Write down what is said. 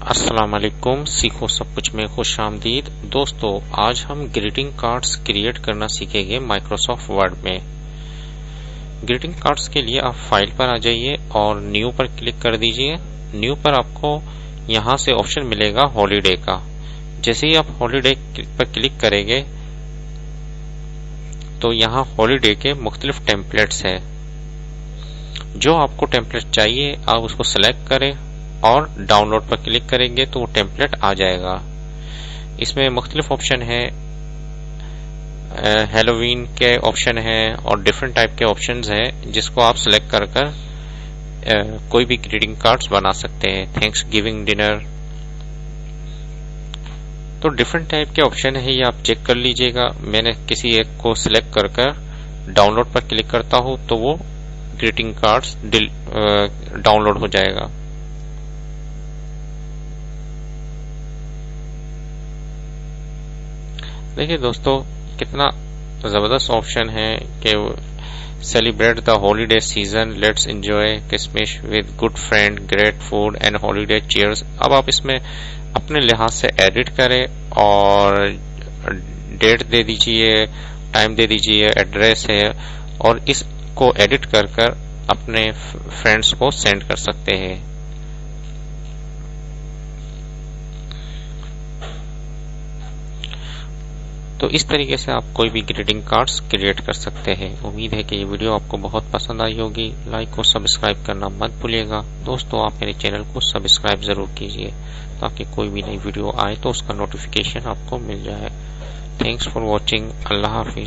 अस्सलाम वालेकुम। सीखो सब कुछ में खुश आमदीद। दोस्तों, आज हम ग्रीटिंग कार्ड्स क्रिएट करना सीखेंगे माइक्रोसॉफ्ट वर्ड में। ग्रीटिंग कार्ड्स के लिए आप फाइल पर आ जाइए और न्यू पर क्लिक कर दीजिए। न्यू पर आपको यहाँ से ऑप्शन मिलेगा हॉलीडे का। जैसे ही आप हॉलीडे पर क्लिक करेंगे तो यहाँ हॉलीडे के मुख्तलिफ टेम्पलेट्स है। जो आपको टेम्पलेट चाहिए आप उसको सेलेक्ट करें और डाउनलोड पर क्लिक करेंगे तो वो टेम्पलेट आ जाएगा। इसमें मुख्तलिफ ऑप्शन है, हैलोवीन के ऑप्शन है और डिफरेंट टाइप के ऑप्शंस हैं जिसको आप सिलेक्ट कर कोई भी ग्रीटिंग कार्ड्स बना सकते हैं। थैंक्स गिविंग डिनर, तो डिफरेंट टाइप के ऑप्शन है, ये आप चेक कर लीजिएगा। मैंने किसी एक को सिलेक्ट कर डाउनलोड पर क्लिक करता हूं तो वो ग्रीटिंग कार्ड्स डाउनलोड हो जाएगा। देखिए दोस्तों, कितना जबरदस्त ऑप्शन है कि celebrate the holiday season, let's enjoy Christmas with good friend, great food and holiday cheers. अब आप इसमें अपने लिहाज से एडिट करें और डेट दे दीजिए, टाइम दे दीजिए, एड्रेस है, और इसको एडिट कर अपने फ्रेंड्स को सेंड कर सकते हैं। तो इस तरीके से आप कोई भी ग्रीटिंग कार्ड्स क्रिएट कर सकते हैं। उम्मीद है कि ये वीडियो आपको बहुत पसंद आई होगी। लाइक और सब्सक्राइब करना मत भूलिएगा। दोस्तों, आप मेरे चैनल को सब्सक्राइब जरूर कीजिए ताकि कोई भी नई वीडियो आए तो उसका नोटिफिकेशन आपको मिल जाए। Thanks for watching. Allah Hafiz.